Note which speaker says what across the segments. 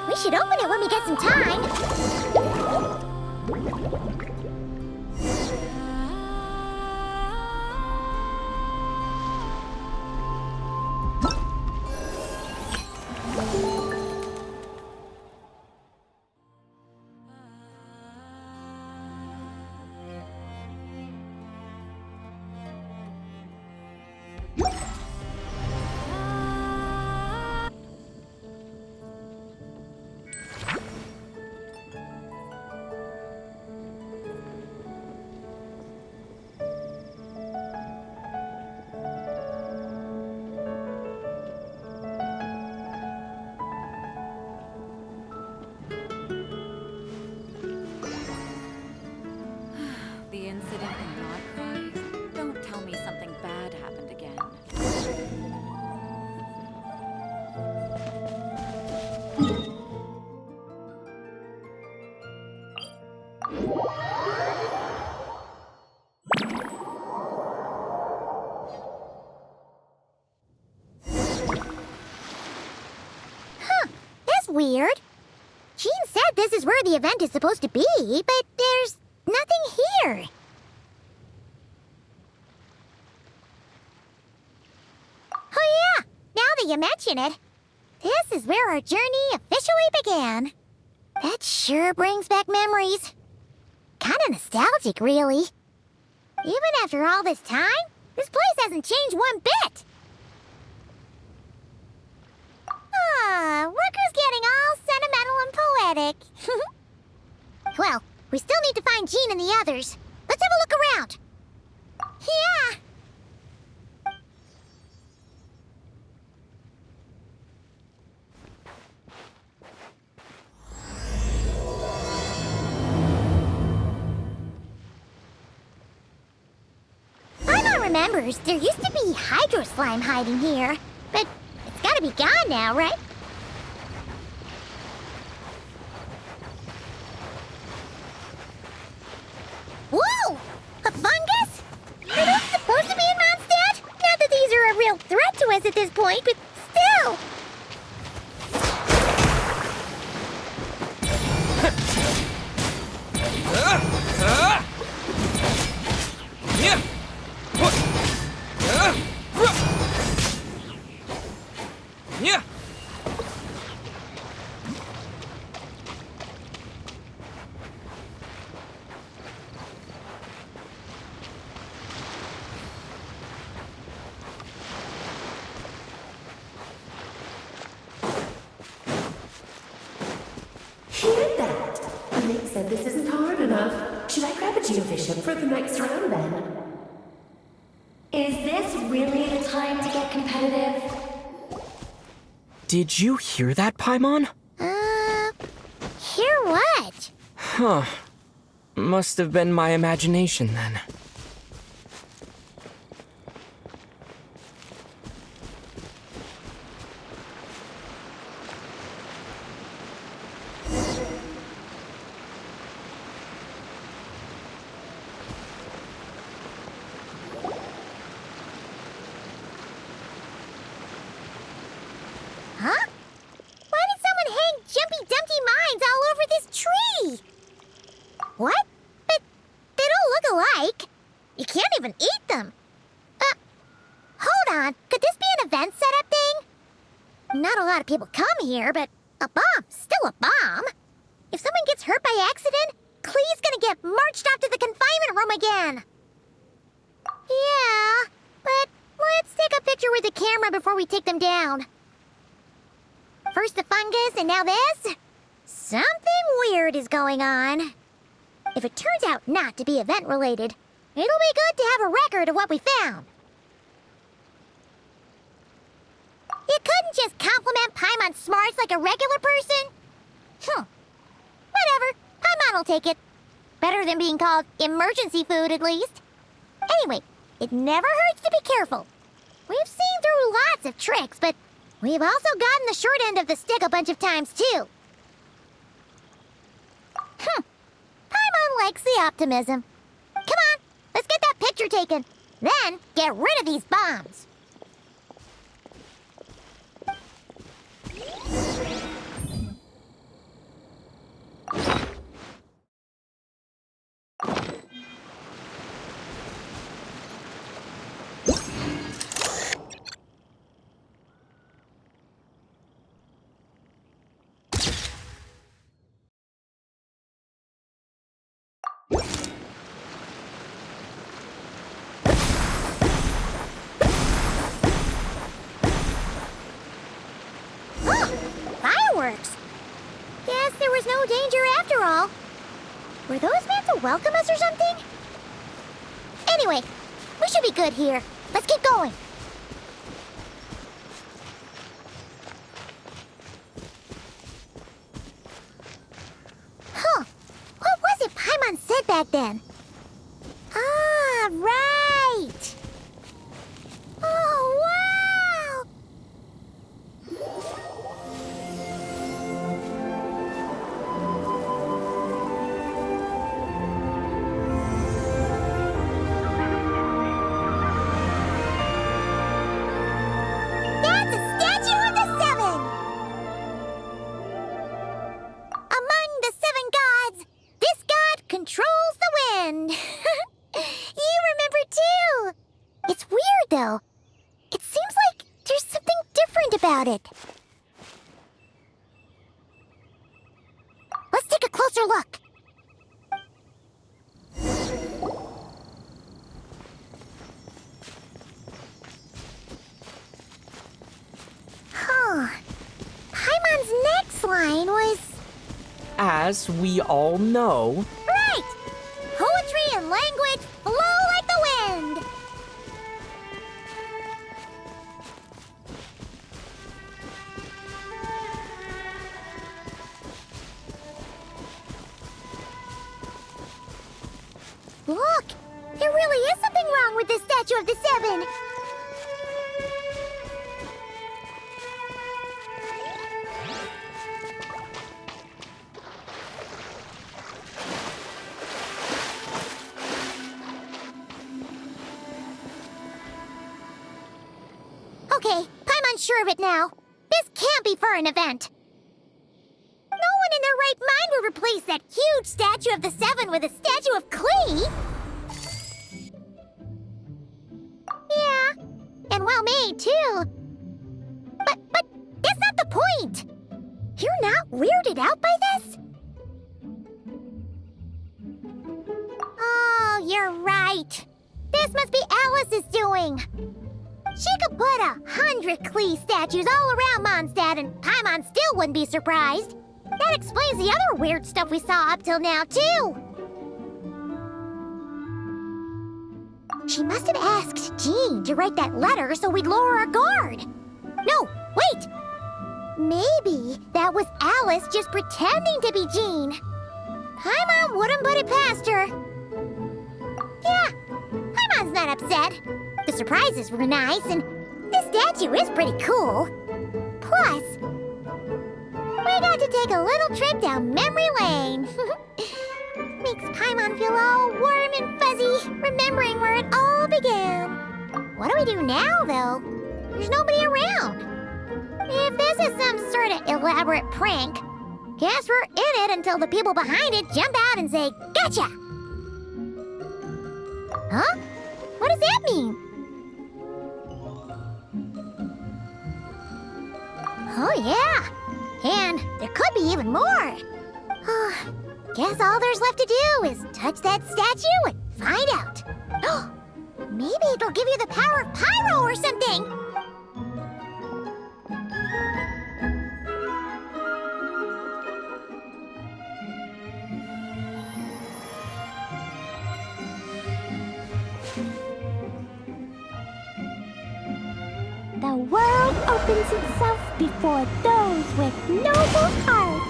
Speaker 1: We should open it when we get some time.
Speaker 2: The incident in Nodcry? Don't tell me something bad happened again.
Speaker 1: Huh, that's weird. Jean said this is where the event is supposed to be, but there's nothing here. Oh yeah, now that you mention it, this is where our journey officially began. That sure brings back memories. Kinda nostalgic, really. Even after all this time, this place hasn't changed one bit. Rooker's getting all sentimental and poetic. Well, we still need to find Jean and the others. Let's have a look around. Yeah. Paimon remembers there used to be hydro slime hiding here, but it's gotta be gone now, right? Whoa! A fungus? Are those supposed to be in Mondstadt? Not that these are a real threat to us at this point, but still!
Speaker 3: Yeah.
Speaker 4: Hear that? Nick said this isn't hard enough. Should I grab a geobishop for the next round then?
Speaker 5: Is this really the time to get competitive?
Speaker 3: Did you hear that, Paimon?
Speaker 1: Hear what?
Speaker 3: Huh. Must have been my imagination then.
Speaker 1: Huh? Why did someone hang Jumpy Dumpty mines all over this tree? What? But they don't look alike. You can't even eat them. Hold on. Could this be an event setup thing? Not a lot of people come here, but a bomb's still a bomb. If someone gets hurt by accident, Clee's gonna get marched off to the confinement room again. Yeah, but let's take a picture with the camera before we take them down. First the fungus, and now this? Something weird is going on. If it turns out not to be event-related, it'll be good to have a record of what we found. You couldn't just compliment meant Paimon smarts like a regular person? Whatever. Paimon will take it. Better than being called emergency food, at least. Anyway, it never hurts to be careful. We've seen through lots of tricks, but we've also gotten the short end of the stick a bunch of times, too. Paimon likes the optimism. Come on, let's get that picture taken. Then, get rid of these bombs. Fireworks! Guess there was no danger after all. Were those meant to welcome us or something? Anyway, we should be good here. Let's get going. Huh. What was it Paimon said back then? Ah, right! Oh, wow! That's a statue of the seven! Among the seven gods, this god controls the wind. You remember too. It's weird though. It seems like there's something different about it. Let's take a closer look. Huh. Paimon's next line was...
Speaker 3: As we all know,
Speaker 1: Right! Poetry and language flow like the wind! Look! There really is something wrong with this statue of the seven! Okay, Paimon's sure of it now. This can't be for an event. No one in their right mind would replace that huge statue of the seven with a statue of Klee. Yeah, and well made too. But that's not the point. You're not weirded out by this? Oh, you're right. This must be Alice's doing. She could put 100 Klee statues all around Mondstadt and Paimon still wouldn't be surprised. That explains the other weird stuff we saw up till now, too. She must have asked Jean to write that letter so we'd lower our guard. No, wait! Maybe that was Alice just pretending to be Jean. Paimon wouldn't put it past her. Yeah, Paimon's not upset. The surprises were nice, and this statue is pretty cool. Plus, we got to take a little trip down memory lane. Makes Paimon feel all warm and fuzzy, remembering where it all began. What do we do now, though? There's nobody around. If this is some sort of elaborate prank, guess we're in it until the people behind it jump out and say, "Gotcha!" Huh? What does that mean? Oh, yeah. And there could be even more. Guess all there's left to do is touch that statue and find out. Maybe it'll give you the power of pyro or something.
Speaker 4: The world opens itself before
Speaker 1: for those with noble hearts.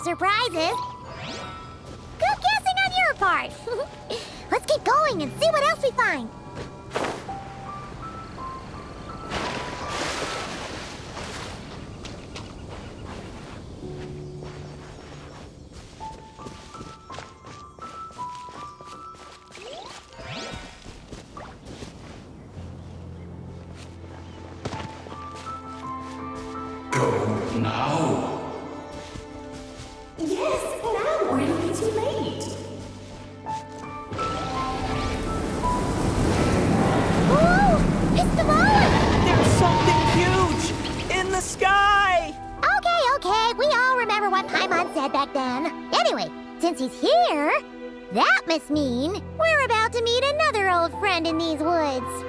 Speaker 1: Surprises. Good guessing on your part. Let's keep going and see what else we find.
Speaker 6: Go now.
Speaker 4: Yes, now, or it'll be too late.
Speaker 1: Whoa! It's the ball!
Speaker 3: There's something huge in the sky!
Speaker 1: Okay, we all remember what Paimon said back then. Anyway, since he's here, that must mean we're about to meet another old friend in these woods.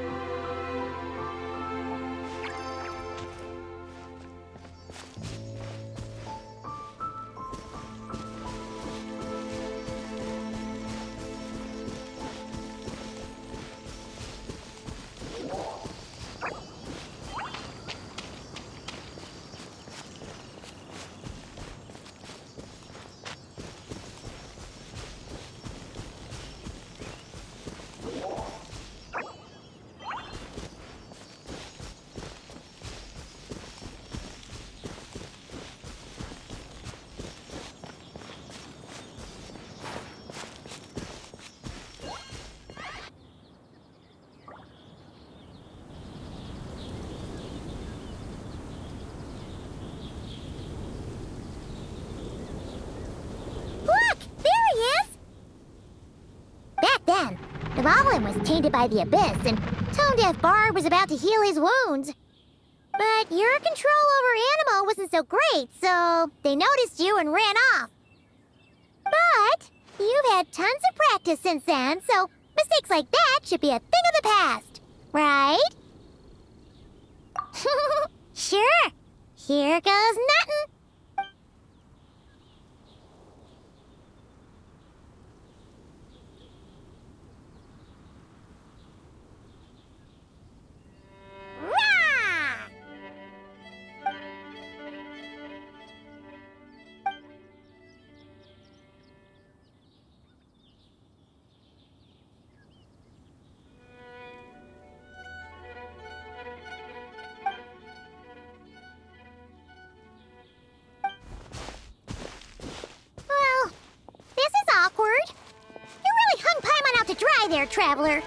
Speaker 1: The Goblin was tainted by the Abyss, and Tone-Deaf Bard was about to heal his wounds. But your control over Animo wasn't so great, so they noticed you and ran off. But you've had tons of practice since then, so mistakes like that should be a thing of the past, right? Sure. Here goes nothing. Well, this is awkward. You really hung Paimon out to dry there, traveler.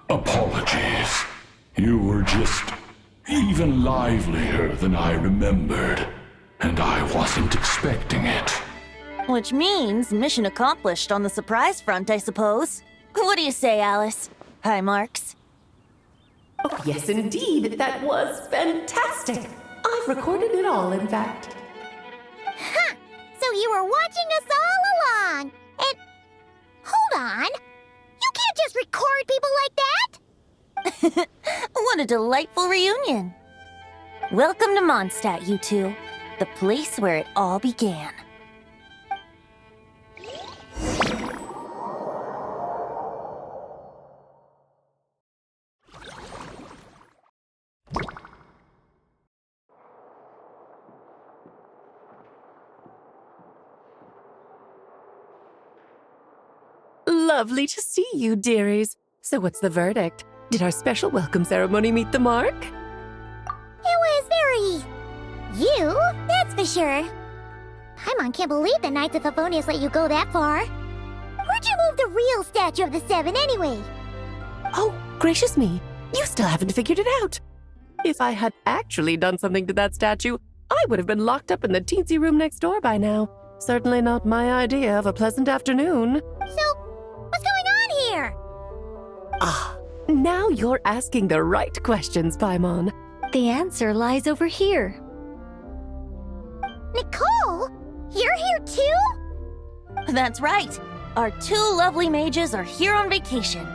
Speaker 6: Apologies. You were just even livelier than I remembered, and I wasn't expecting it.
Speaker 7: Which means mission accomplished on the surprise front, I suppose. What do you say, Alice? Hi, Marks.
Speaker 4: Oh, yes, indeed. That was fantastic. I've recorded it all, in fact.
Speaker 1: Huh! So you were watching us all along. And hold on. You can't just record people like that.
Speaker 7: What a delightful reunion. Welcome to Mondstadt, you two. The place where it all began.
Speaker 8: Lovely to see you, dearies. So what's the verdict? Did our special welcome ceremony meet the mark?
Speaker 1: It was very... you, that's for sure. Paimon can't believe the Knights of Favonius let you go that far. Where'd you move the real statue of the Seven, anyway?
Speaker 8: Oh, gracious me. You still haven't figured it out. If I had actually done something to that statue, I would have been locked up in the teensy room next door by now. Certainly not my idea of a pleasant afternoon.
Speaker 1: So, what's going on here?
Speaker 8: Ah, Now you're asking the right questions, Paimon.
Speaker 5: The answer lies over here.
Speaker 1: Nicole, you're here too?
Speaker 7: That's right. Our two lovely mages are here on vacation.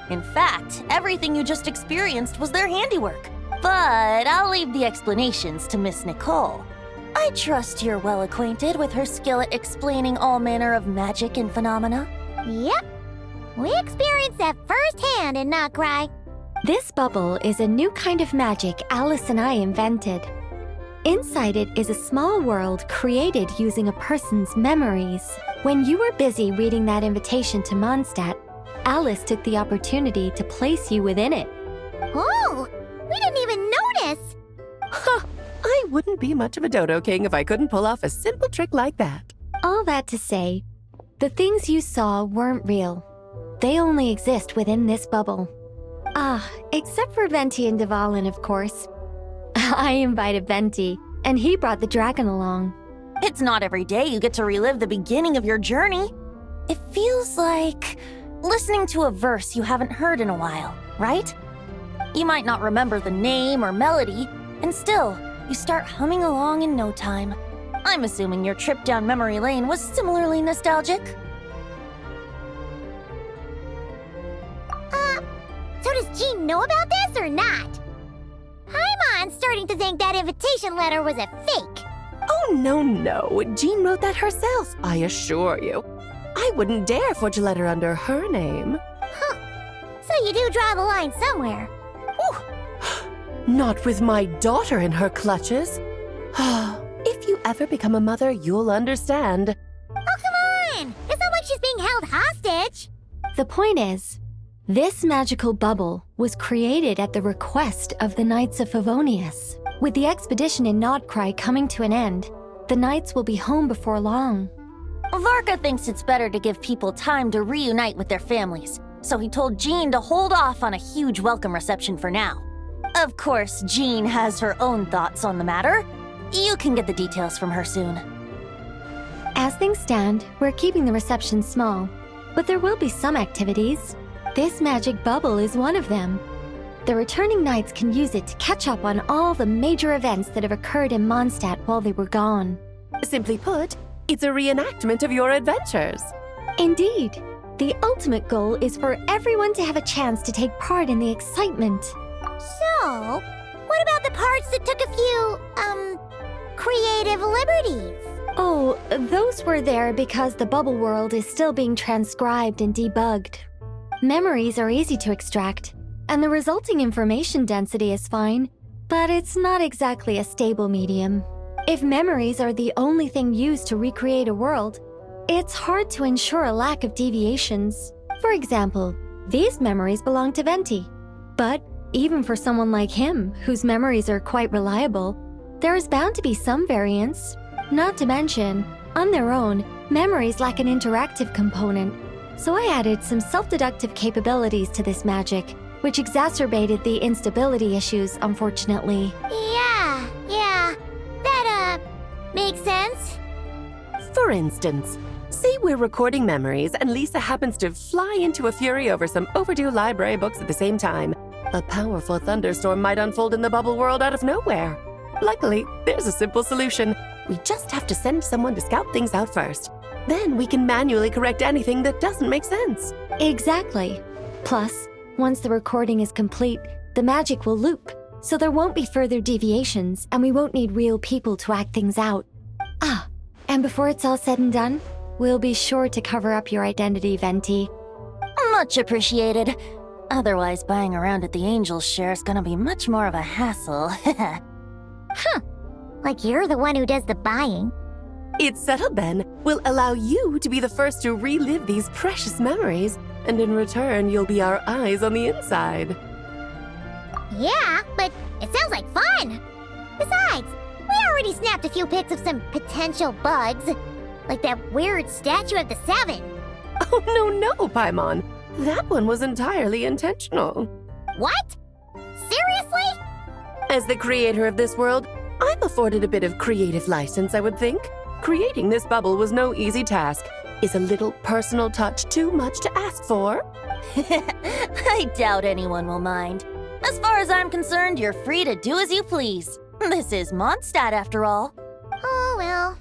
Speaker 7: In fact, everything you just experienced was their handiwork. But I'll leave the explanations to Miss Nicole. I trust you're well acquainted with her skill at explaining all manner of magic and phenomena.
Speaker 1: Yep. We experienced that firsthand in Notcry.
Speaker 5: This bubble is a new kind of magic Alice and I invented. Inside it is a small world created using a person's memories. When you were busy reading that invitation to Mondstadt, Alice took the opportunity to place you within it.
Speaker 1: Oh, we didn't even notice.
Speaker 8: Huh, I wouldn't be much of a Dodo King if I couldn't pull off a simple trick like that.
Speaker 5: All that to say, the things you saw weren't real. They only exist within this bubble. Except for Venti and Dvalin, of course. I invited Venti, and he brought the dragon along.
Speaker 7: It's not every day you get to relive the beginning of your journey. It feels like listening to a verse you haven't heard in a while, right? You might not remember the name or melody, and still, you start humming along in no time. I'm assuming your trip down memory lane was similarly nostalgic.
Speaker 1: So does Jean know about this or not? I'm starting to think that invitation letter was a fake.
Speaker 8: Oh, no. Jean wrote that herself, I assure you. I wouldn't dare forge a letter under her name.
Speaker 1: So you do draw the line somewhere.
Speaker 8: Not with my daughter in her clutches. If you ever become a mother, you'll understand.
Speaker 1: Oh, come on! It's not like she's being held hostage.
Speaker 5: The point is, this magical bubble was created at the request of the Knights of Favonius. With the expedition in Notcry coming to an end, the Knights will be home before long.
Speaker 7: Varka thinks it's better to give people time to reunite with their families, so he told Jean to hold off on a huge welcome reception for now. Of course, Jean has her own thoughts on the matter. You can get the details from her soon.
Speaker 5: As things stand, we're keeping the reception small, but there will be some activities. This magic bubble is one of them. The returning knights can use it to catch up on all the major events that have occurred in Mondstadt while they were gone.
Speaker 8: Simply put, it's a reenactment of your adventures.
Speaker 5: Indeed. The ultimate goal is for everyone to have a chance to take part in the excitement.
Speaker 1: So, what about the parts that took a few, creative liberties?
Speaker 5: Oh, those were there because the bubble world is still being transcribed and debugged. Memories are easy to extract, and the resulting information density is fine, but it's not exactly a stable medium. If memories are the only thing used to recreate a world, it's hard to ensure a lack of deviations. For example, these memories belong to Venti. But even for someone like him, whose memories are quite reliable, there is bound to be some variance. Not to mention, on their own, memories lack an interactive component. So I added some self-deductive capabilities to this magic, which exacerbated the instability issues, unfortunately.
Speaker 1: Yeah. That, makes sense.
Speaker 8: For instance, say we're recording memories and Lisa happens to fly into a fury over some overdue library books at the same time. A powerful thunderstorm might unfold in the bubble world out of nowhere. Luckily, there's a simple solution. We just have to send someone to scout things out first. Then we can manually correct anything that doesn't make sense.
Speaker 5: Exactly. Plus, once the recording is complete, the magic will loop, so there won't be further deviations and we won't need real people to act things out. And before it's all said and done, we'll be sure to cover up your identity, Venti.
Speaker 7: Much appreciated. Otherwise, buying around at the Angels share is gonna be much more of a hassle.
Speaker 1: Like you're the one who does the buying.
Speaker 8: It's settled then. We'll allow you to be the first to relive these precious memories, and in return, you'll be our eyes on the inside.
Speaker 1: Yeah, but it sounds like fun. Besides, we already snapped a few pics of some potential bugs. Like that weird statue of the Seven.
Speaker 8: Oh, no, Paimon. That one was entirely intentional.
Speaker 1: What? Seriously?
Speaker 8: As the creator of this world, I'm afforded a bit of creative license, I would think. Creating this bubble was no easy task. Is a little personal touch too much to ask for?
Speaker 7: I doubt anyone will mind. As far as I'm concerned, you're free to do as you please. This is Mondstadt, after all.
Speaker 1: Oh, well.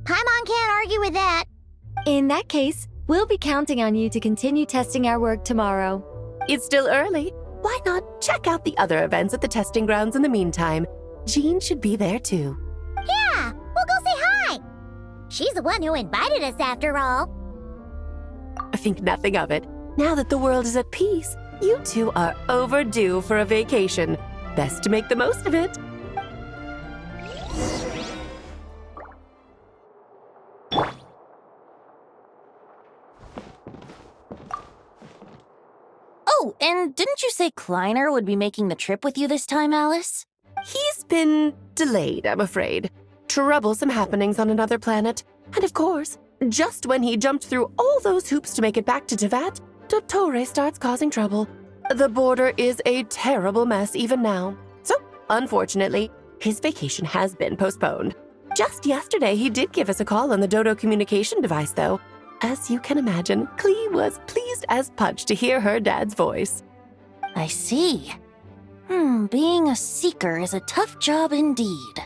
Speaker 1: Paimon can't argue with that.
Speaker 5: In that case, we'll be counting on you to continue testing our work tomorrow.
Speaker 8: It's still early. Why not check out the other events at the testing grounds in the meantime? Jean should be there too.
Speaker 1: Yeah, we'll go say hi. She's the one who invited us after all.
Speaker 8: Think nothing of it. Now that the world is at peace, you two are overdue for a vacation. Best to make the most of it.
Speaker 7: Oh, and didn't you say Kleiner would be making the trip with you this time, Alice?
Speaker 8: He's been delayed, I'm afraid. Troublesome happenings on another planet. And of course, just when he jumped through all those hoops to make it back to Tevat, Dottore starts causing trouble. The border is a terrible mess even now. So, unfortunately, his vacation has been postponed. Just yesterday, he did give us a call on the Dodo communication device, though. As you can imagine, Klee was pleased as punch to hear her dad's voice.
Speaker 7: I see. Being a seeker is a tough job indeed.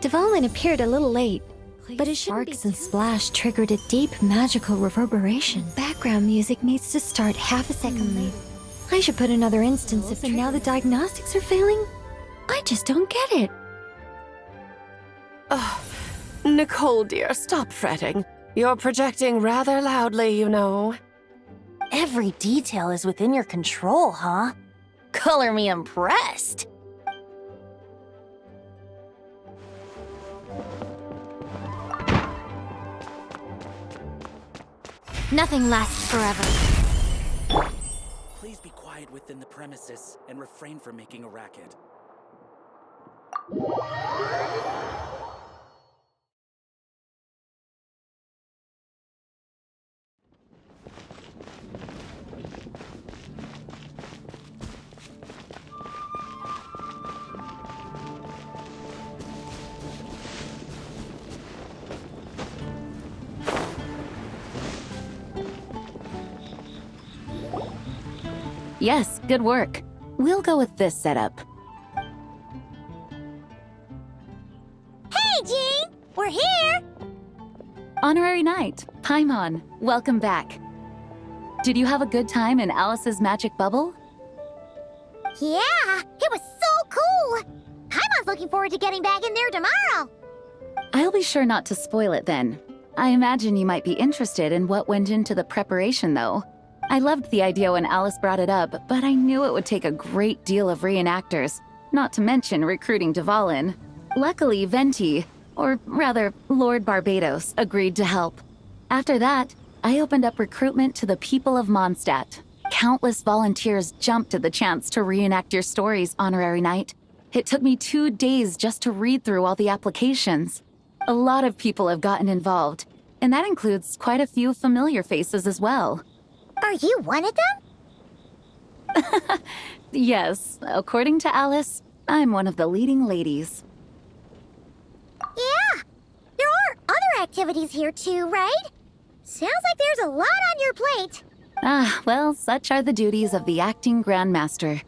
Speaker 5: Dvalin appeared a little late, but his sparks and splash triggered a deep magical reverberation. Background music needs to start half a second late. I should put another instance if now the diagnostics are failing. I just don't get it.
Speaker 8: Oh, Nicole, dear, stop fretting. You're projecting rather loudly, you know.
Speaker 7: Every detail is within your control, huh? Color me impressed.
Speaker 5: Nothing lasts forever.
Speaker 9: Please be quiet within the premises and refrain from making a racket.
Speaker 2: Yes, good work. We'll go with this setup.
Speaker 1: Hey, Jean! We're here!
Speaker 2: Honorary Knight, Paimon, welcome back. Did you have a good time in Alice's magic bubble?
Speaker 1: Yeah, it was so cool! Paimon's looking forward to getting back in there tomorrow.
Speaker 2: I'll be sure not to spoil it then. I imagine you might be interested in what went into the preparation, though. I loved the idea when Alice brought it up, but I knew it would take a great deal of reenactors, not to mention recruiting Dvalin. Luckily, Venti, or rather, Lord Barbados, agreed to help. After that, I opened up recruitment to the people of Mondstadt. Countless volunteers jumped at the chance to reenact your stories, Honorary Knight. It took me 2 days just to read through all the applications. A lot of people have gotten involved, and that includes quite a few familiar faces as well.
Speaker 1: Are you one of them?
Speaker 2: Yes, according to Alice, I'm one of the leading ladies.
Speaker 1: Yeah, there are other activities here too, right? Sounds like there's a lot on your plate.
Speaker 2: Ah, well, such are the duties of the acting Grandmaster.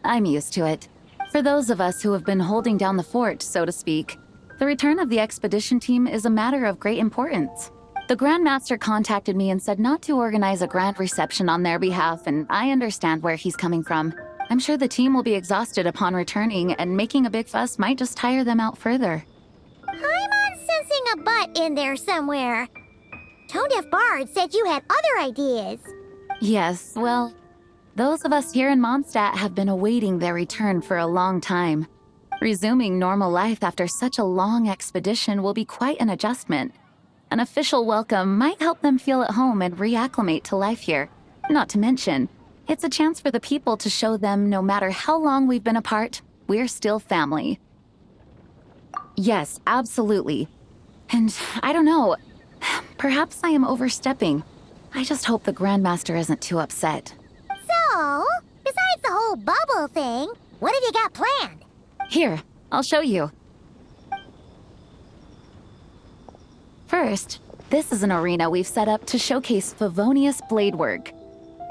Speaker 2: I'm used to it. For those of us who have been holding down the fort, so to speak, the return of the expedition team is a matter of great importance. The Grandmaster contacted me and said not to organize a grand reception on their behalf, and I understand where he's coming from. I'm sure the team will be exhausted upon returning, and making a big fuss might just tire them out further.
Speaker 1: I'm sensing a butt in there somewhere. Tone Deaf Bard said you had other ideas.
Speaker 2: Yes, well, those of us here in Mondstadt have been awaiting their return for a long time. Resuming normal life after such a long expedition will be quite an adjustment. An official welcome might help them feel at home and reacclimate to life here. Not to mention, it's a chance for the people to show them no matter how long we've been apart, we're still family. Yes, absolutely. And I don't know, perhaps I am overstepping. I just hope the Grandmaster isn't too upset.
Speaker 1: So, besides the whole bubble thing, what have you got planned?
Speaker 2: Here, I'll show you. First, this is an arena we've set up to showcase Favonius blade work.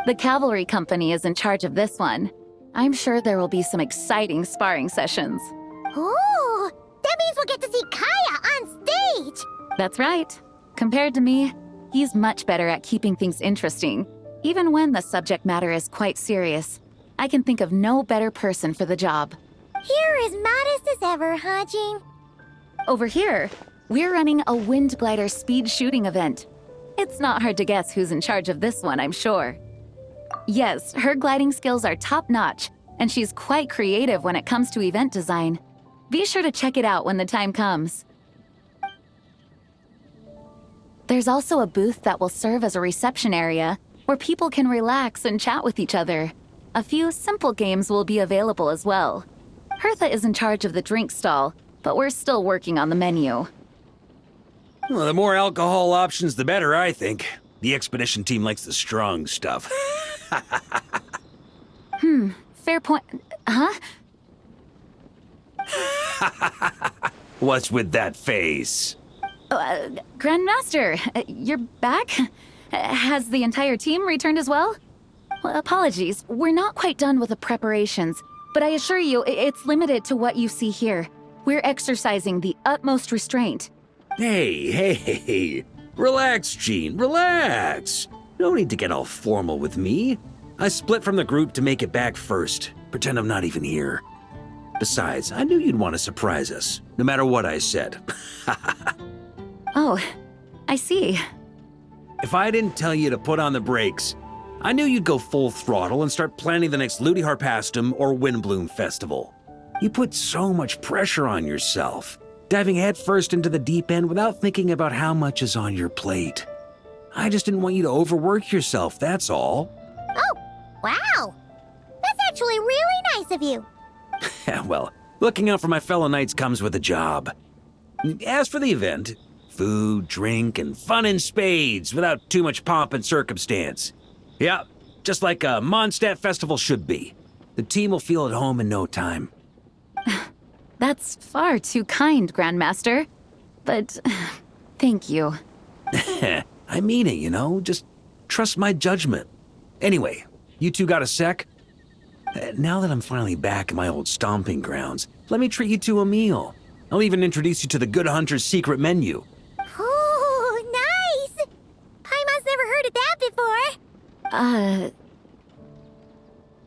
Speaker 2: The cavalry company is in charge of this one. I'm sure there will be some exciting sparring sessions.
Speaker 1: Ooh, that means we'll get to see Kaya on stage!
Speaker 2: That's right. Compared to me, he's much better at keeping things interesting, even when the subject matter is quite serious. I can think of no better person for the job.
Speaker 1: You're as modest as ever, huh, Jean?
Speaker 2: Over here, we're running a wind glider speed shooting event. It's not hard to guess who's in charge of this one, I'm sure. Yes, her gliding skills are top-notch, and she's quite creative when it comes to event design. Be sure to check it out when the time comes. There's also a booth that will serve as a reception area where people can relax and chat with each other. A few simple games will be available as well. Hertha is in charge of the drink stall, but we're still working on the menu.
Speaker 10: Well, the more alcohol options, the better, I think. The expedition team likes the strong stuff.
Speaker 2: Fair point. Huh?
Speaker 10: What's with that face?
Speaker 2: Grandmaster, you're back? Has the entire team returned as well? Well, apologies, we're not quite done with the preparations, but I assure you, it's limited to what you see here. We're exercising the utmost restraint.
Speaker 10: Hey. Relax, Jean, relax. No need to get all formal with me. I split from the group to make it back first. Pretend I'm not even here. Besides, I knew you'd want to surprise us, no matter what I said.
Speaker 2: Oh, I see.
Speaker 10: If I didn't tell you to put on the brakes, I knew you'd go full throttle and start planning the next Ludi Harpastum or Windbloom Festival. You put so much pressure on yourself, diving headfirst into the deep end without thinking about how much is on your plate. I just didn't want you to overwork yourself, that's all.
Speaker 1: Oh, wow! That's actually really nice of you.
Speaker 10: Well, looking out for my fellow knights comes with a job. As for the event, food, drink, and fun in spades without too much pomp and circumstance. Yeah, just like a Mondstadt festival should be. The team will feel at home in no time.
Speaker 2: That's far too kind, Grandmaster. But thank you.
Speaker 10: I mean it, you know? Just trust my judgment. Anyway, you two got a sec? Now that I'm finally back in my old stomping grounds, let me treat you to a meal. I'll even introduce you to the Good Hunter's secret menu.
Speaker 1: Ooh, nice! Paimon's never heard of that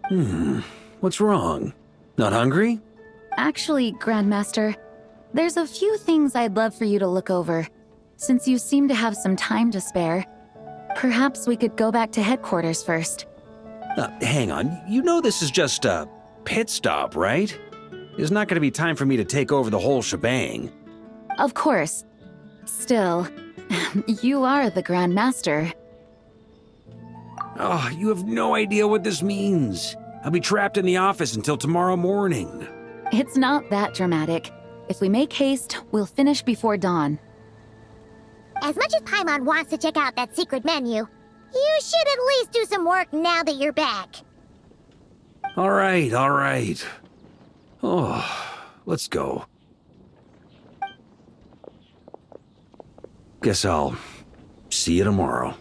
Speaker 1: before.
Speaker 10: What's wrong? Not hungry?
Speaker 2: Actually, Grandmaster, there's a few things I'd love for you to look over. Since you seem to have some time to spare, perhaps we could go back to headquarters first.
Speaker 10: Hang on, you know this is just a pit stop, right? There's not going to be time for me to take over the whole shebang.
Speaker 2: Of course. Still, you are the Grandmaster.
Speaker 10: Oh, you have no idea what this means. I'll be trapped in the office until tomorrow morning.
Speaker 2: It's not that dramatic. If we make haste, we'll finish before dawn.
Speaker 1: As much as Paimon wants to check out that secret menu, you should at least do some work now that you're back.
Speaker 10: All right. Oh, let's go. Guess I'll see you tomorrow.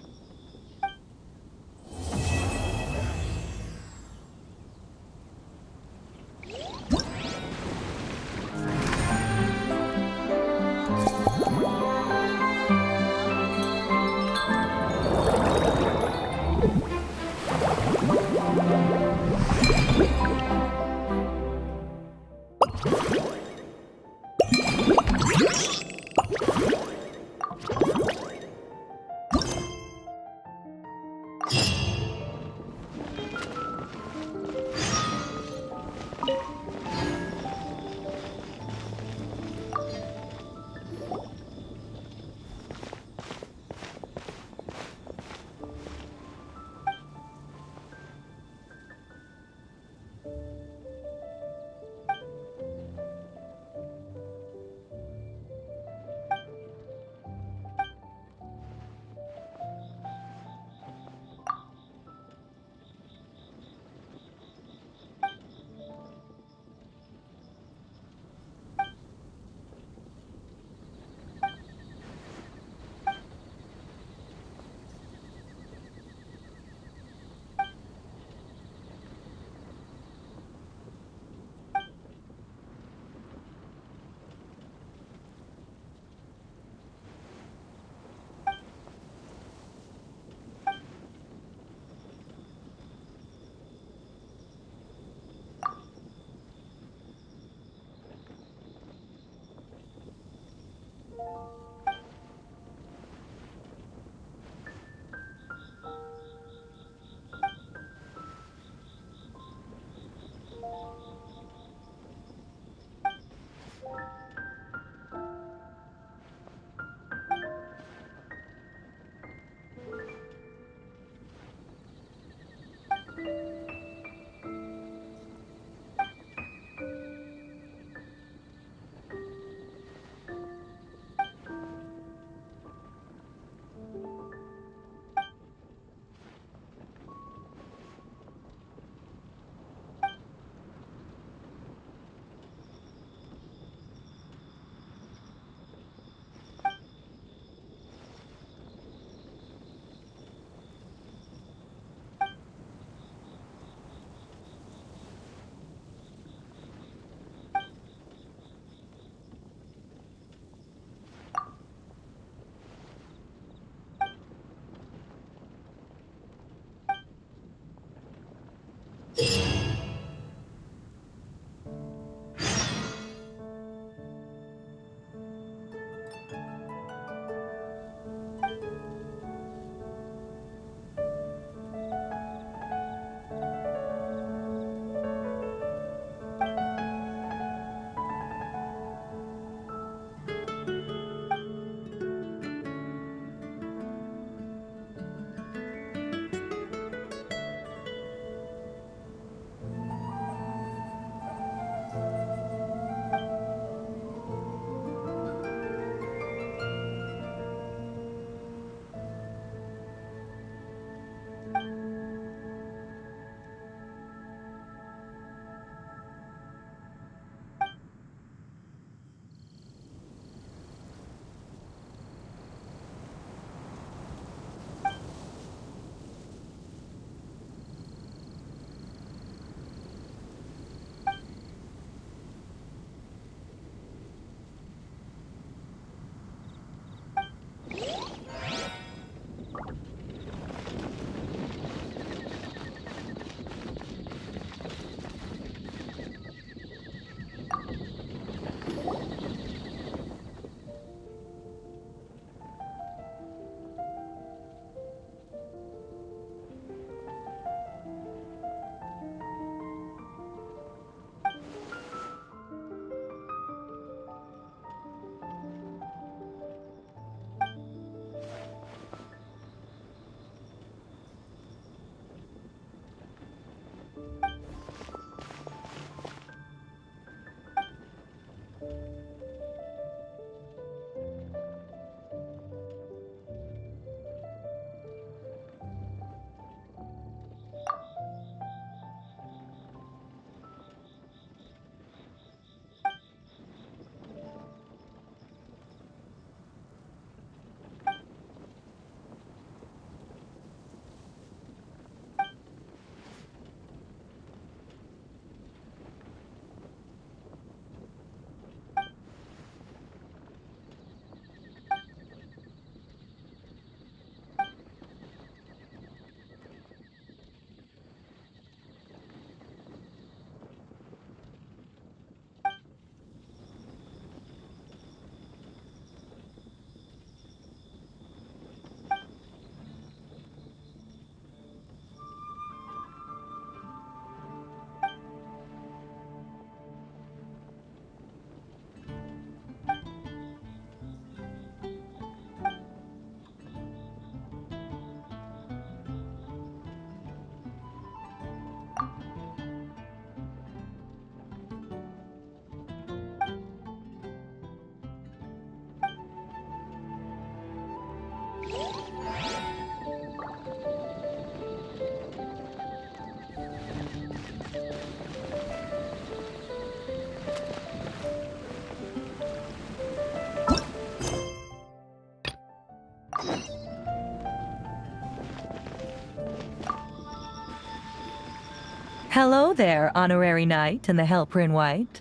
Speaker 11: Hello there, Honorary Knight and the Helper in White.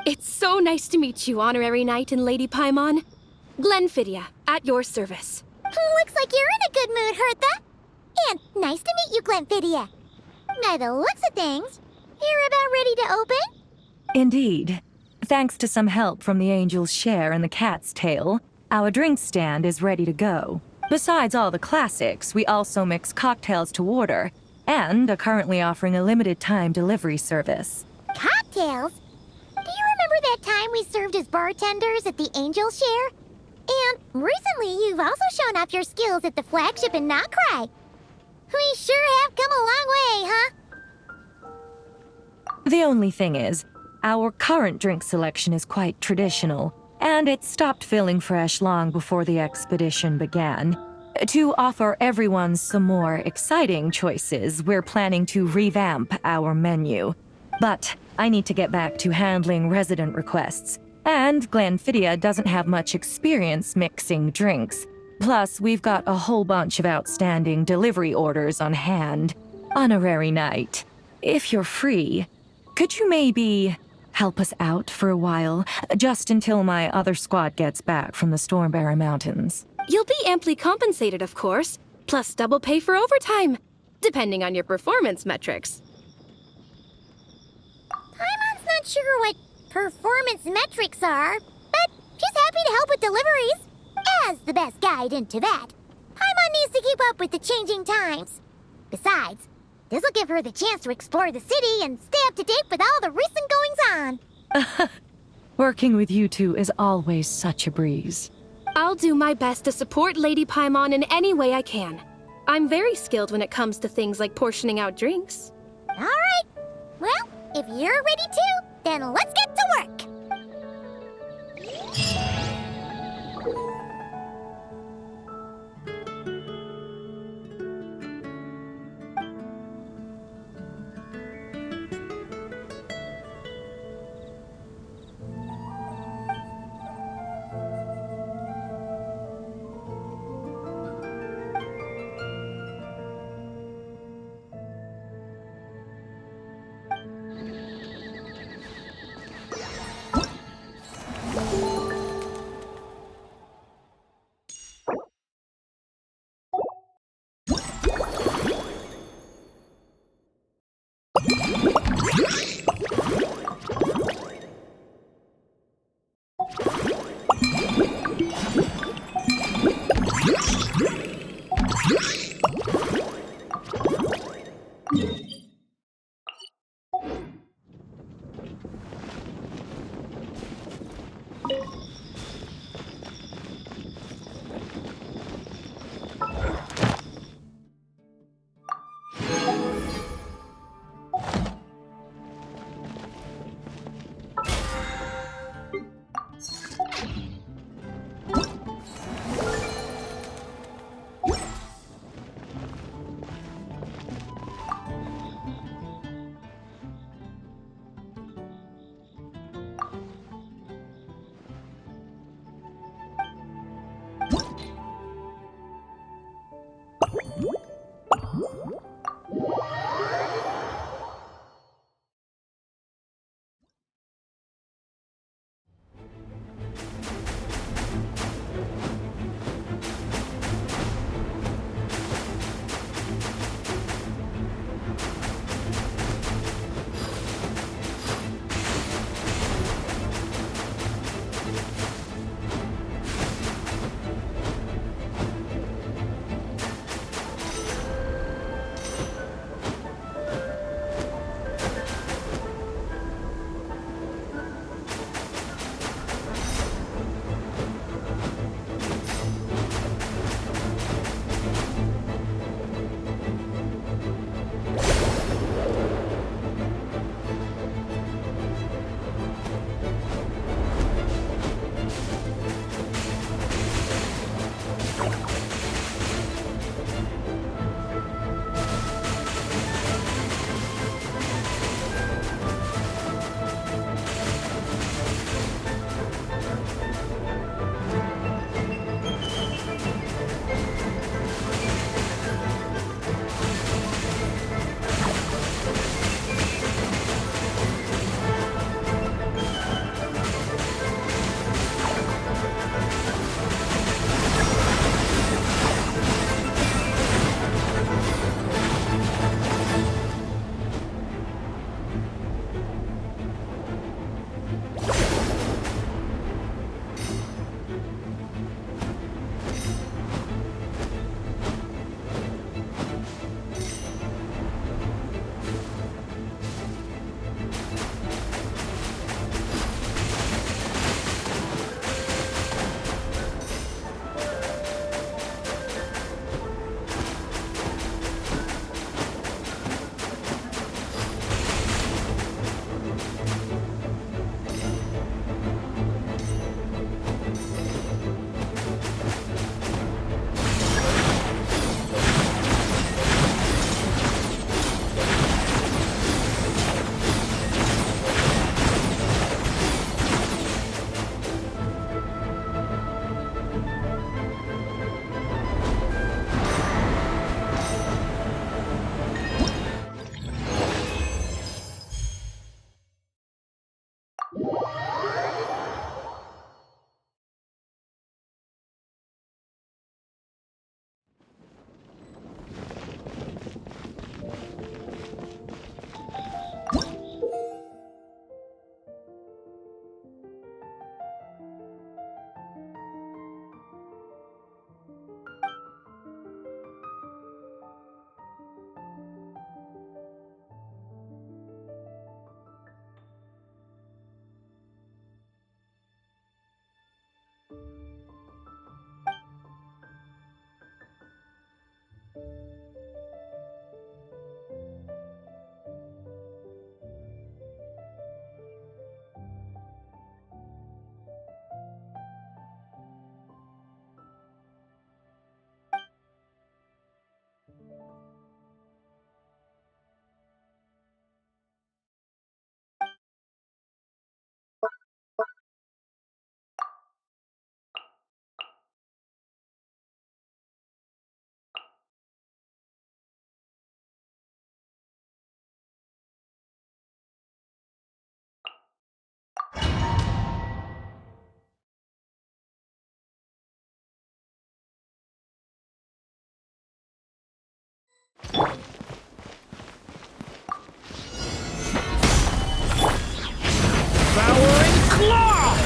Speaker 12: It's so nice to meet you, Honorary Knight and Lady Paimon. Glenfidia, at your service.
Speaker 1: Looks like you're in a good mood, Hertha. And nice to meet you, Glenfidia. By the looks of things, you're about ready to open?
Speaker 11: Indeed. Thanks to some help from the Angel's Share and the Cat's Tail, our drink stand is ready to go. Besides all the classics, we also mix cocktails to order, and are currently offering a limited-time delivery service.
Speaker 1: Cocktails? Do you remember that time we served as bartenders at the Angel Share? And recently, you've also shown off your skills at the flagship in Nokrai. We sure have come a long way, huh?
Speaker 11: The only thing is, our current drink selection is quite traditional, and it stopped filling fresh long before the expedition began. To offer everyone some more exciting choices, we're planning to revamp our menu. But I need to get back to handling resident requests, and Glenfidia doesn't have much experience mixing drinks. Plus, we've got a whole bunch of outstanding delivery orders on hand. Honorary Knight, if you're free, could you maybe help us out for a while, just until my other squad gets back from the Stormbearer Mountains?
Speaker 12: You'll be amply compensated, of course, plus double pay for overtime, depending on your performance metrics.
Speaker 1: not sure what performance metrics are, but she's happy to help with deliveries. As the best guide into that, Paimon needs to keep up with the changing times. Besides, this'll give her the chance to explore the city and stay up to date with all the recent goings-on.
Speaker 11: Working with you two is always such a breeze.
Speaker 12: I'll do my best to support Lady Paimon in any way I can. I'm very skilled when it comes to things like portioning out drinks.
Speaker 1: All right. Well, if you're ready to, then let's get to work.
Speaker 10: Devouring Claw!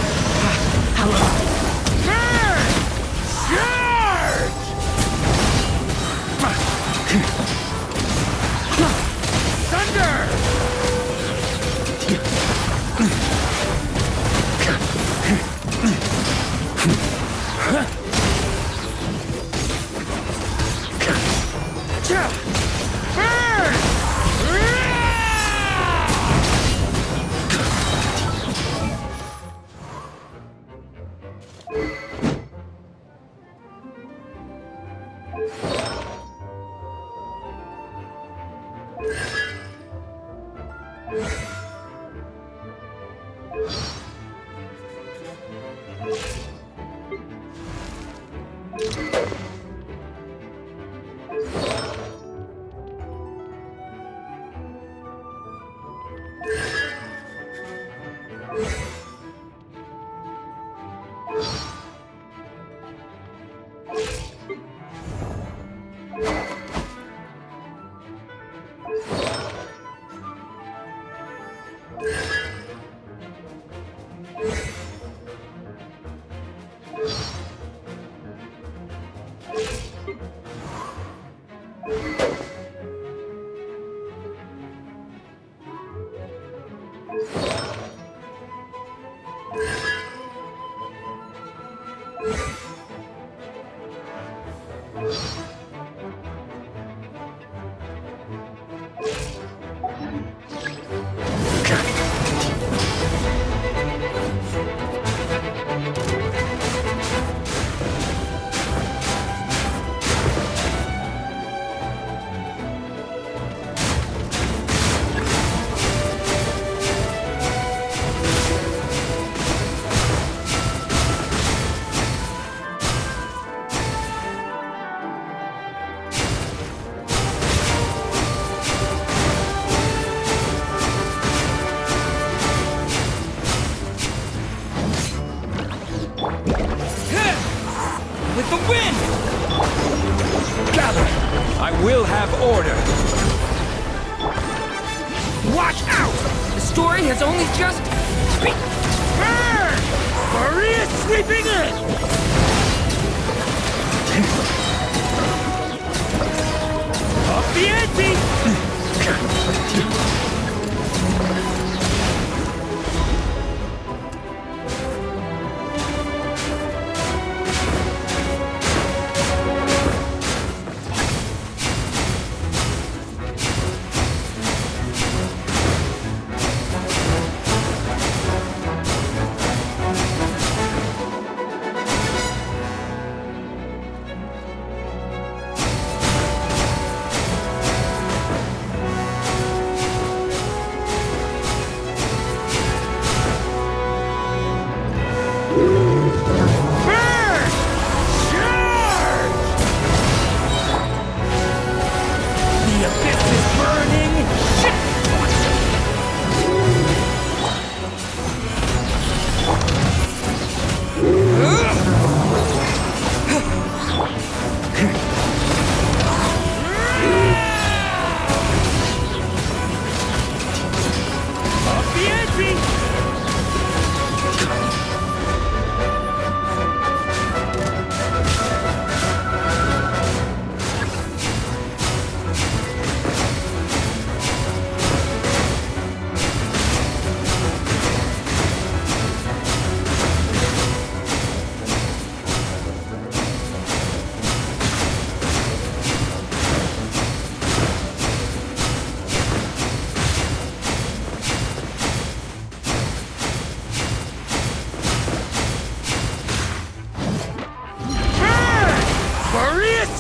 Speaker 3: With the wind! Gather! I will have order! Watch out! The story has only just begun! Maria sweeping in! Up the ante!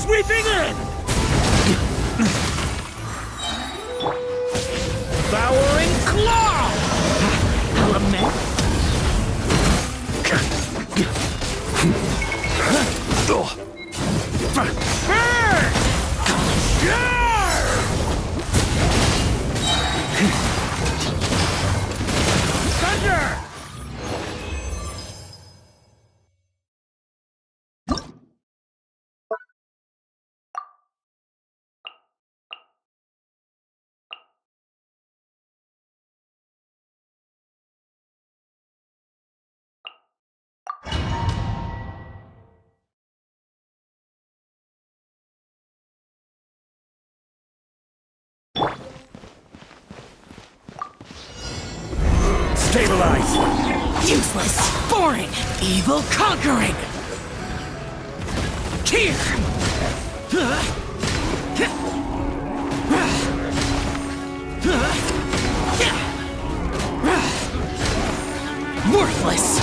Speaker 3: Sweeping in! Devouring Claw! Element? Thunder! Stabilize! Useless! Boring! Evil conquering! Here! Worthless!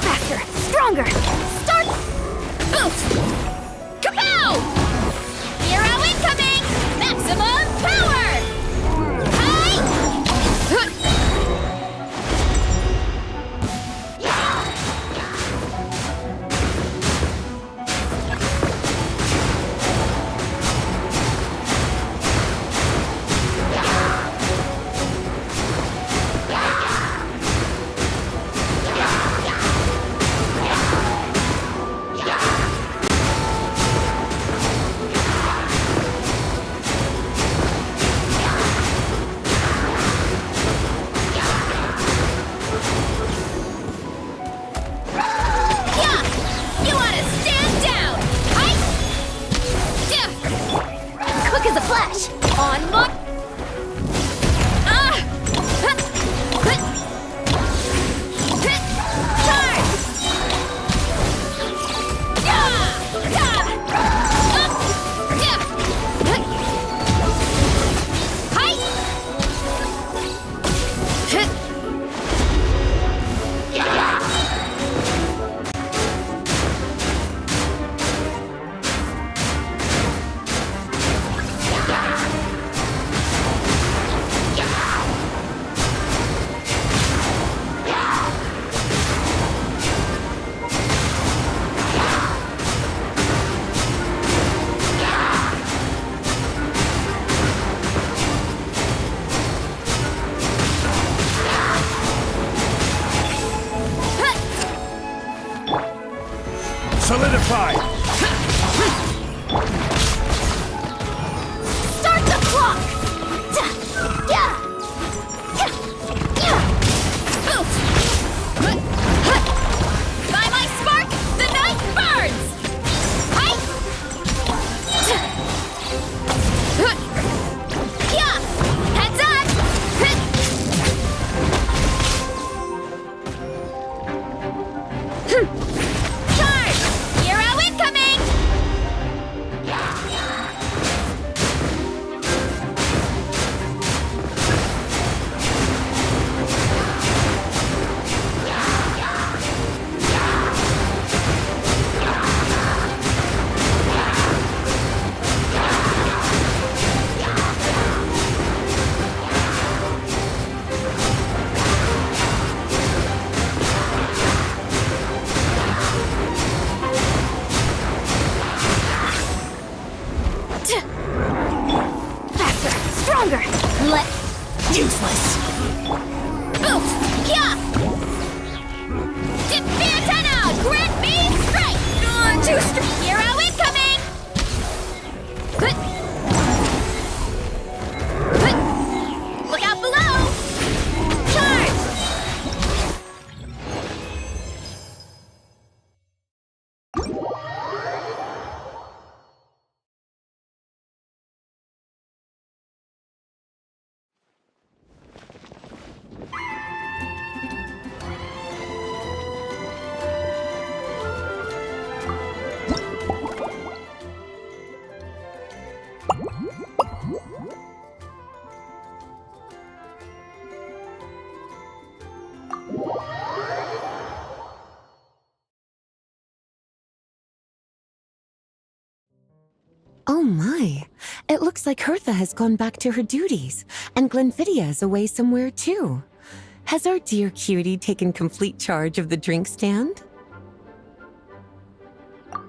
Speaker 1: Faster, stronger. Start. Boost. Kapow! Hero incoming. Maximum power. Hi.
Speaker 3: Solidify!
Speaker 1: Start the clock. By my spark, the night burns. Heads up. Charge! Hero incoming! Faster, stronger. Useless. Boof! Yeah! Dip me antenna! Grant me strike! Hero incoming! Look out below! Charge!
Speaker 8: Oh my, it looks like Hertha has gone back to her duties, and Glenfidia is away somewhere too. Has our dear cutie taken complete charge of the drink stand?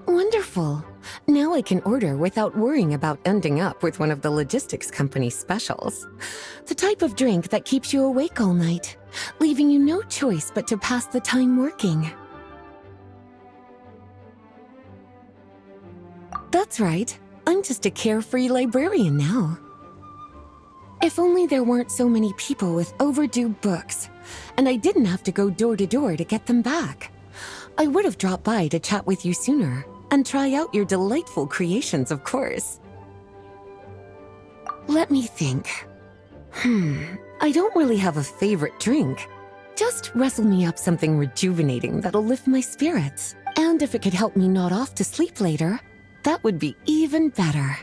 Speaker 8: Wonderful. Now I can order without worrying about ending up with one of the logistics company's specials. The type of drink that keeps you awake all night, leaving you no choice but to pass the time working. That's right. I'm just a carefree librarian now. If only there weren't so many people with overdue books, and I didn't have to go door to door to get them back. I would have dropped by to chat with you sooner, and try out your delightful creations, of course. Let me think. I don't really have a favorite drink. Just wrestle me up something rejuvenating that'll lift my spirits. And if it could help me nod off to sleep later, that would be even better.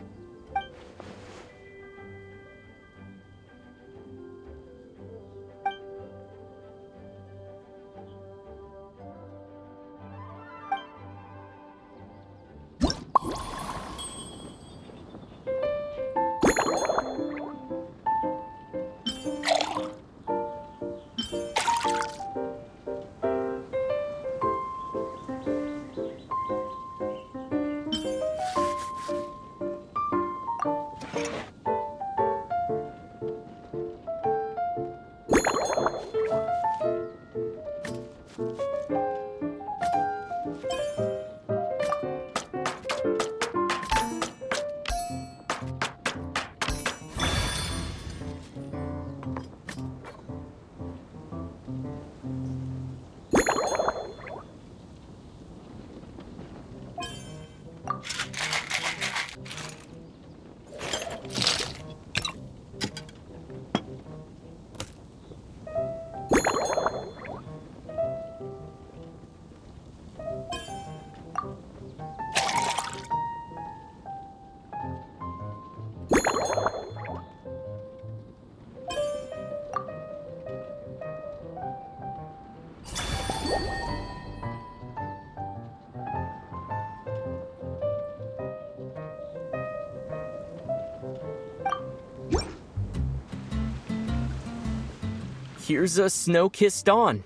Speaker 13: Here's a snow-kissed dawn.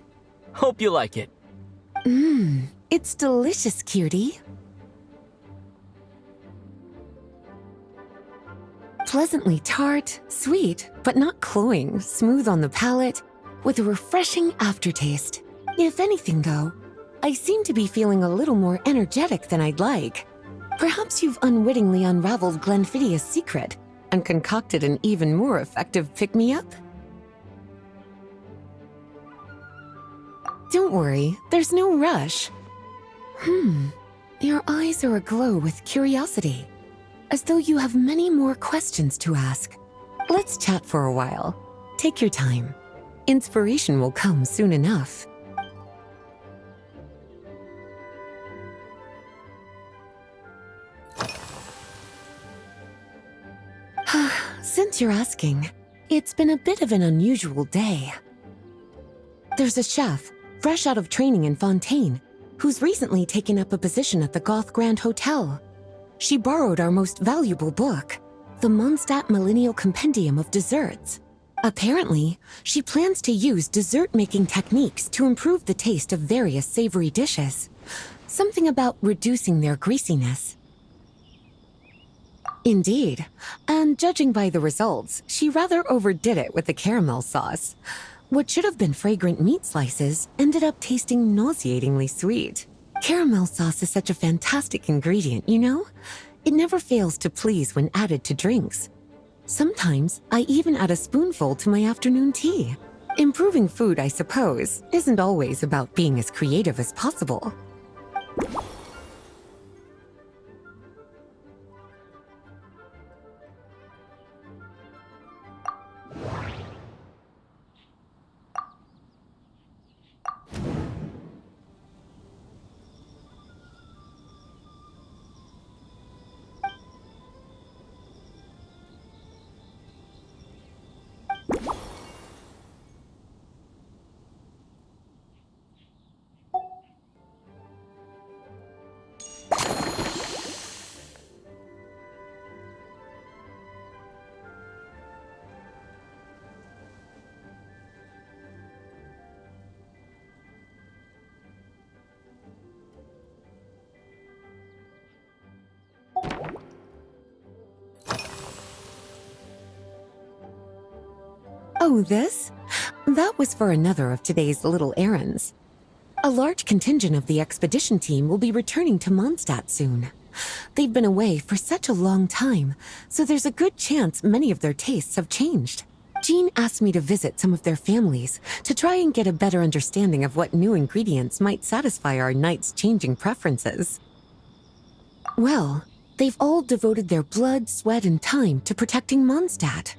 Speaker 13: Hope you like it.
Speaker 8: It's delicious, cutie. Pleasantly tart, sweet, but not cloying, smooth on the palate, with a refreshing aftertaste. If anything, though, I seem to be feeling a little more energetic than I'd like. Perhaps you've unwittingly unraveled Glenfiddia's secret and concocted an even more effective pick-me-up? Don't worry, there's no rush. Your eyes are aglow with curiosity, as though you have many more questions to ask. Let's chat for a while. Take your time. Inspiration will come soon enough. Since you're asking, it's been a bit of an unusual day. There's a chef, fresh out of training in Fontaine, who's recently taken up a position at the Goth Grand Hotel. She borrowed our most valuable book, the Mondstadt Millennial Compendium of Desserts. Apparently, she plans to use dessert-making techniques to improve the taste of various savory dishes. Something about reducing their greasiness. Indeed, and judging by the results, she rather overdid it with the caramel sauce. What should have been fragrant meat slices ended up tasting nauseatingly sweet. Caramel sauce is such a fantastic ingredient, you know? It never fails to please when added to drinks. Sometimes I even add a spoonful to my afternoon tea. Improving food, I suppose, isn't always about being as creative as possible. Oh, this? That was for another of today's little errands. A large contingent of the expedition team will be returning to Mondstadt soon. They've been away for such a long time, so there's a good chance many of their tastes have changed. Jean asked me to visit some of their families to try and get a better understanding of what new ingredients might satisfy our knights' changing preferences. Well, They've all devoted their blood, sweat, and time to protecting Mondstadt.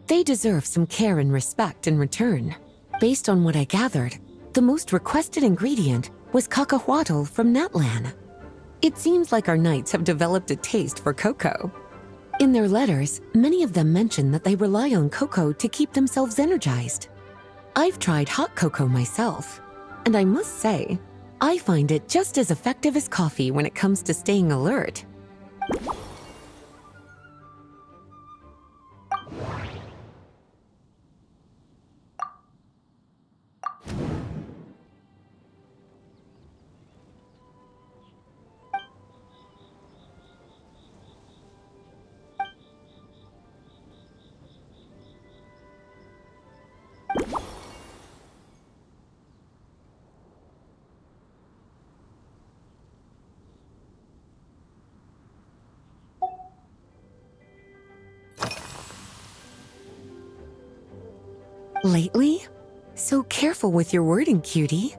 Speaker 8: They deserve some care and respect in return. Based on what I gathered, the most requested ingredient was cacahuatl from Natlan. It seems like our knights have developed a taste for cocoa. In their letters, many of them mention that they rely on cocoa to keep themselves energized. I've tried hot cocoa myself, and I must say, I find it just as effective as coffee when it comes to staying alert. Lately? So careful with your wording, cutie.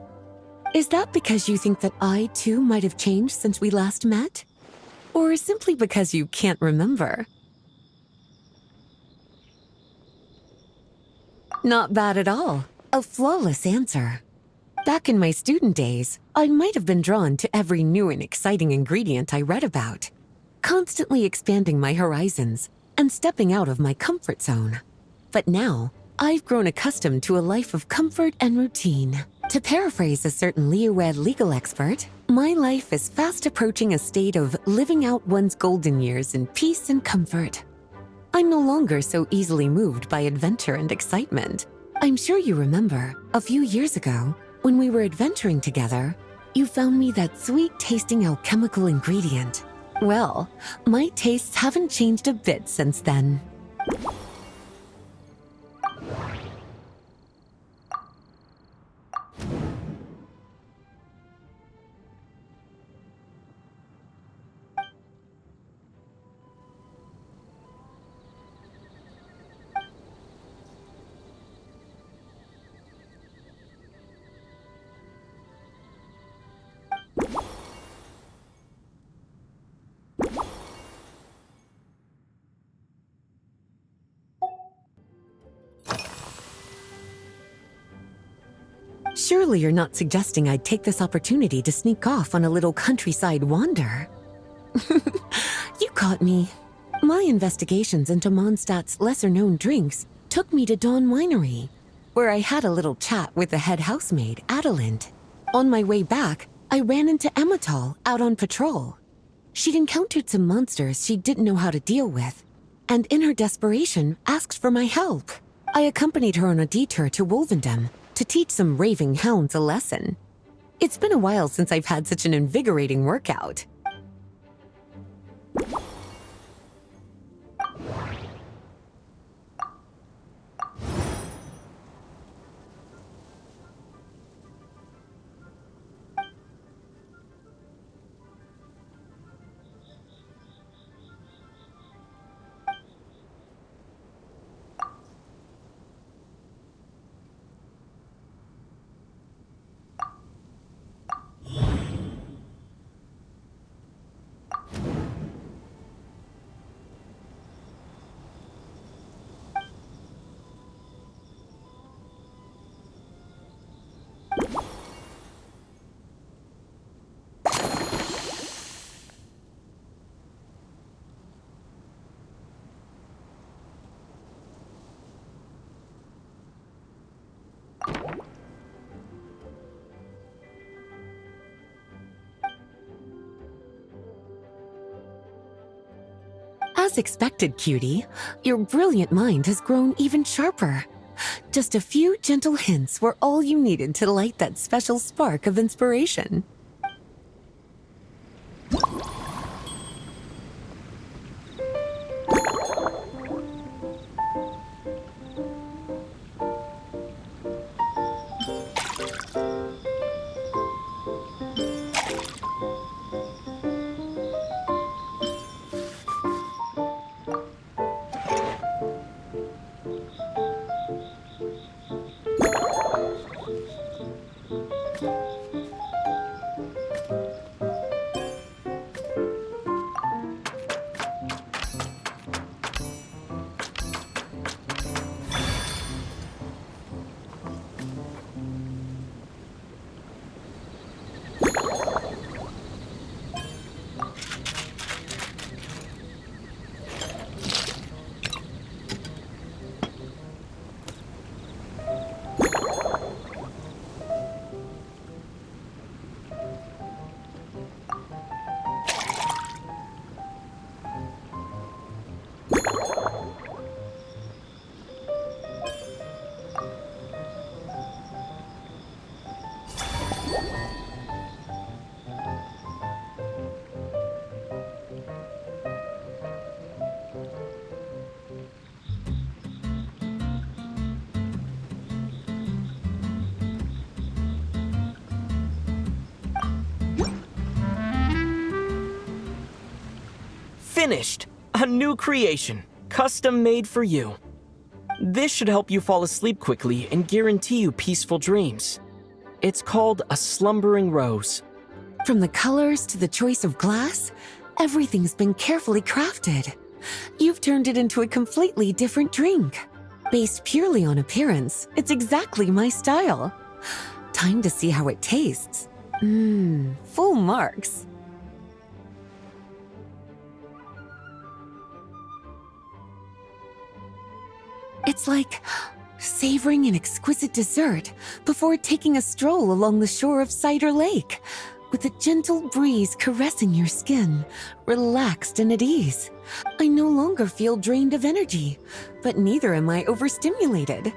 Speaker 8: Is that because you think that I, too, might have changed since we last met? Or simply because you can't remember? Not bad at all. A flawless answer. Back in my student days, I might have been drawn to every new and exciting ingredient I read about, constantly expanding my horizons and stepping out of my comfort zone. But now, I've grown accustomed to a life of comfort and routine. To paraphrase a certain Leo-Ed legal expert, my life is fast approaching a state of living out one's golden years in peace and comfort. I'm no longer so easily moved by adventure and excitement. I'm sure you remember, a few years ago, when we were adventuring together, you found me that sweet-tasting alchemical ingredient. Well, my tastes haven't changed a bit since then. Surely you're not suggesting I'd take this opportunity to sneak off on a little countryside wander? You caught me. My investigations into Mondstadt's lesser-known drinks took me to Dawn Winery, where I had a little chat with the head housemaid, Adelind. On my way back, I ran into Emmetall out on patrol. She'd encountered some monsters she didn't know how to deal with, and in her desperation, asked for my help. I accompanied her on a detour to Wolvendom to teach some raving hounds a lesson. It's been a while since I've had such an invigorating workout. As expected, cutie, your brilliant mind has grown even sharper. Just a few gentle hints were all you needed to light that special spark of inspiration.
Speaker 13: Finished! A new creation, custom made for you. This should help you fall asleep quickly and guarantee you peaceful dreams. It's called a slumbering rose.
Speaker 8: From the colors to the choice of glass, everything's been carefully crafted. You've turned it into a completely different drink. Based purely on appearance, it's exactly my style. Time to see how it tastes. Full marks. It's like savoring an exquisite dessert before taking a stroll along the shore of Cider Lake, with a gentle breeze caressing your skin, relaxed and at ease. I no longer feel drained of energy, but neither am I overstimulated.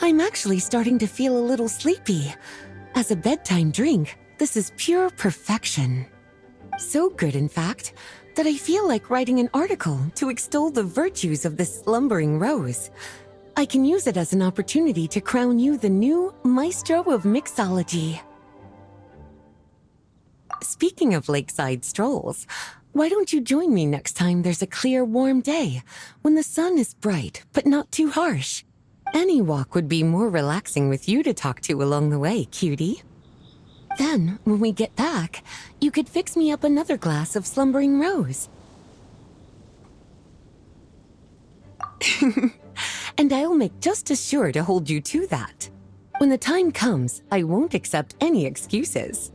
Speaker 8: I'm actually starting to feel a little sleepy. As a bedtime drink, this is pure perfection. So good, in fact, that I feel like writing an article to extol the virtues of this slumbering rose. I can use it as an opportunity to crown you the new maestro of mixology. Speaking of lakeside strolls, why don't you join me next time there's a clear, warm day, when the sun is bright but not too harsh? Any walk would be more relaxing with you to talk to along the way, cutie. Then, when we get back, you could fix me up another glass of slumbering rose. And I'll make just as sure to hold you to that. When the time comes, I won't accept any excuses.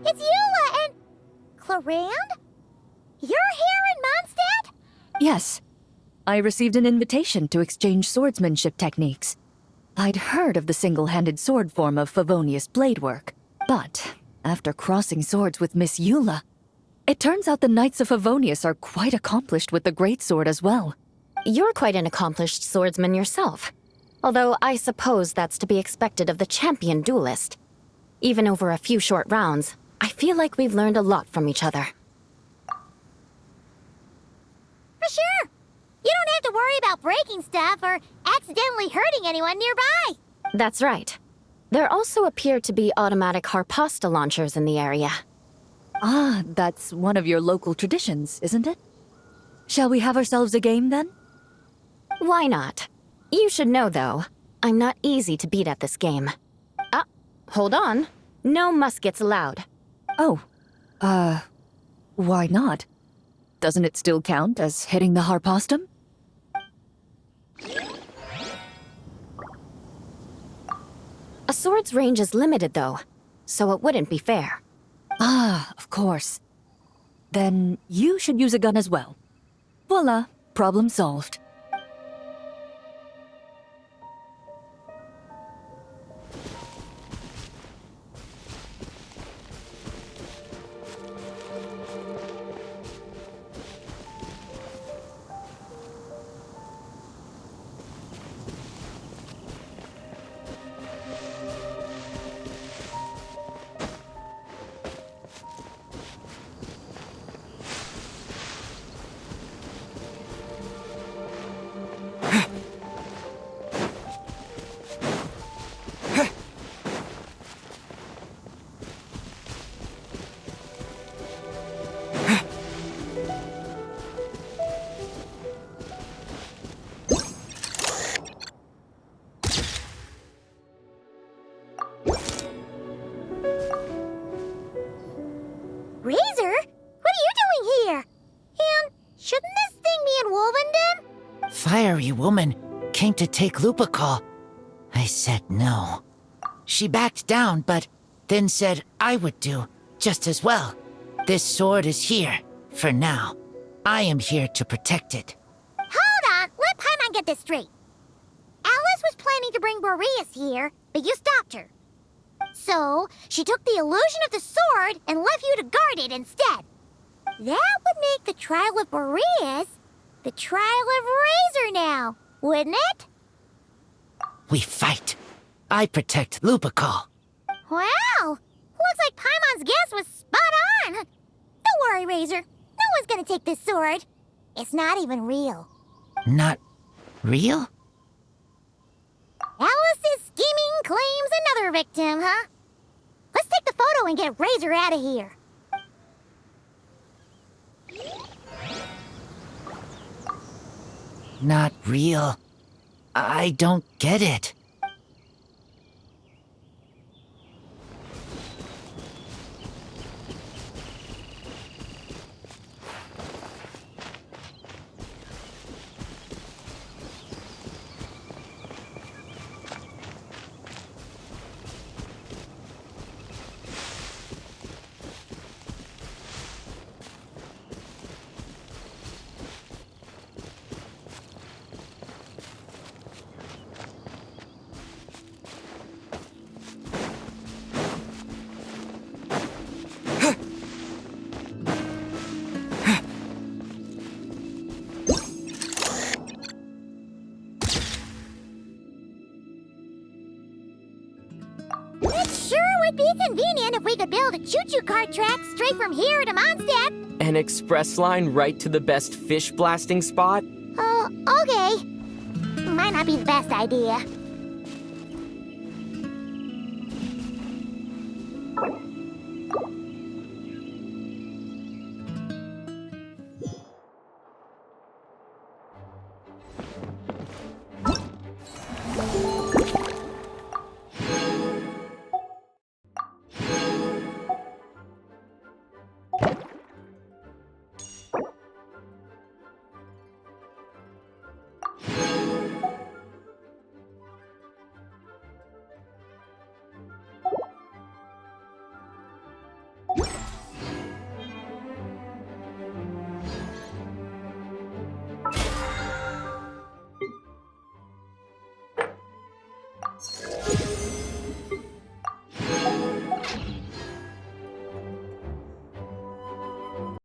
Speaker 1: It's Eula and... Clarand? You're here in Mondstadt?
Speaker 11: Yes. I received an invitation to exchange swordsmanship techniques. I'd heard of the single-handed sword form of Favonius blade work, but after crossing swords with Miss Eula, it turns out the Knights of Favonius are quite accomplished with the greatsword as well.
Speaker 5: You're quite an accomplished swordsman yourself. Although I suppose that's to be expected of the champion duelist. Even over a few short rounds, I feel like we've learned a lot from each other.
Speaker 1: For sure. You don't have to worry about breaking stuff or accidentally hurting anyone nearby.
Speaker 5: That's right. There also appear to be automatic harpasta launchers in the area.
Speaker 11: Ah, that's one of your local traditions, isn't it? Shall we have ourselves a game then?
Speaker 5: Why not? You should know, though, I'm not easy to beat at this game. Ah, hold on. No muskets allowed.
Speaker 11: Oh, why not? Doesn't it still count as hitting the harpastum?
Speaker 5: A sword's range is limited, though, so it wouldn't be fair.
Speaker 11: Ah, of course. Then you should use a gun as well. Voila, problem solved.
Speaker 1: Razor? What are you doing here? And shouldn't this thing be in Wolvenden?
Speaker 14: Fiery woman came to take Lupical. I said no. She backed down, but then said I would do just as well. This sword is here, for now. I am here to protect it.
Speaker 1: Hold on, let Paimon get this straight. Alice was planning to bring Boreas here, but you stopped her. So, she took the illusion of the sword and left you to guard it instead. That would make the trial of Boreas the trial of Razor now, wouldn't it?
Speaker 14: We fight. I protect Lupical.
Speaker 1: Wow! Looks like Paimon's guess was spot on. Don't worry, Razor. No one's gonna take this sword. It's not even real.
Speaker 14: Not real?
Speaker 1: Alice's scheming claims another victim, huh? Let's take the photo and get Razor out of here.
Speaker 14: Not real. I don't get it.
Speaker 1: It sure would be convenient if we could build a choo-choo cart track straight from here to Mondstadt.
Speaker 13: An express line right to the best fish blasting spot?
Speaker 1: Oh, okay. Might not be the best idea.